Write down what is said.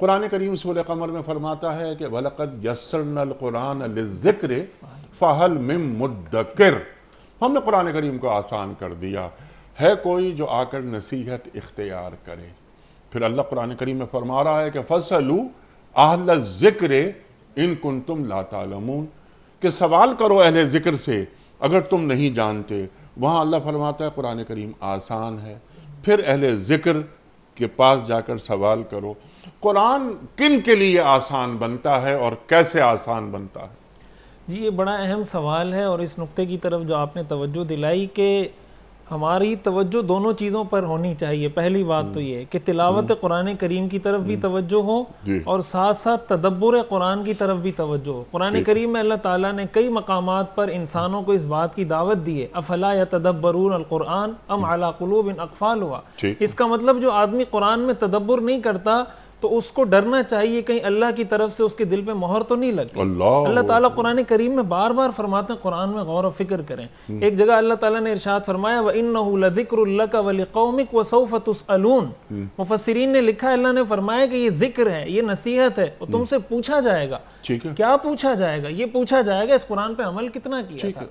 قرآن کریم سورہ قمر میں فرماتا ہے کہ وَلَقَدْ يَسَّرْنَا الْقُرْآنَ لِلذِّكْرِ فَهَلْ مِن مُدَّكِرٍ، ہم نے قرآن کریم کو آسان کر دیا، ہے کوئی جو آ کر نصیحت اختیار کرے۔ پھر اللہ قرآن کریم میں فرما رہا ہے کہ فَاسْأَلُوا أَهْلَ الذِّكْرِ إِن كُنتُمْ لَا تَعْلَمُونَ، کہ سوال کرو اہل ذکر سے اگر تم نہیں جانتے۔ وہاں اللہ فرماتا ہے قرآن کریم آسان ہے، پھر اہل ذکر کے پاس جا کر سوال کرو۔ قرآن کن کے لیے آسان بنتا ہے اور کیسے آسان بنتا ہے؟ جی یہ بڑا اہم سوال ہے، اور اس نقطے کی طرف جو آپ نے توجہ دلائی کہ ہماری توجہ دونوں چیزوں پر ہونی چاہیے۔ پہلی بات تو یہ کہ تلاوت قرآن کریم کی طرف بھی توجہ ہو، اور ساتھ ساتھ تدبر قرآن کی طرف بھی توجہ ہو۔ قرآن کریم میں اللہ تعالیٰ نے کئی مقامات پر انسانوں کو اس بات کی دعوت دی ہے، افلا یتدبرون القرآن ام علی قلوب اقفالھا۔ اس کا مطلب جو آدمی قرآن میں تدبر نہیں کرتا تو اس کو ڈرنا چاہیے کہیں اللہ کی طرف سے اس کے دل پہ مہر تو نہیں لگ۔ اللہ تعالیٰ قرآن کریم میں بار بار فرماتے ہیں قرآن میں غور و فکر کریں۔ ایک جگہ اللہ تعالیٰ نے ارشاد فرمایا وَإِنَّهُ لَذِكْرٌ لَكَ وَلِقَوْمِكَ وَسَوْفَ تُسْأَلُونَ۔ مفسرین نے لکھا ہے اللہ نے فرمایا کہ یہ ذکر ہے، یہ نصیحت ہے، اور تم سے پوچھا جائے گا۔ کیا پوچھا جائے گا؟ یہ پوچھا جائے گا اس قرآن پہ عمل کتنا کیا تھا۔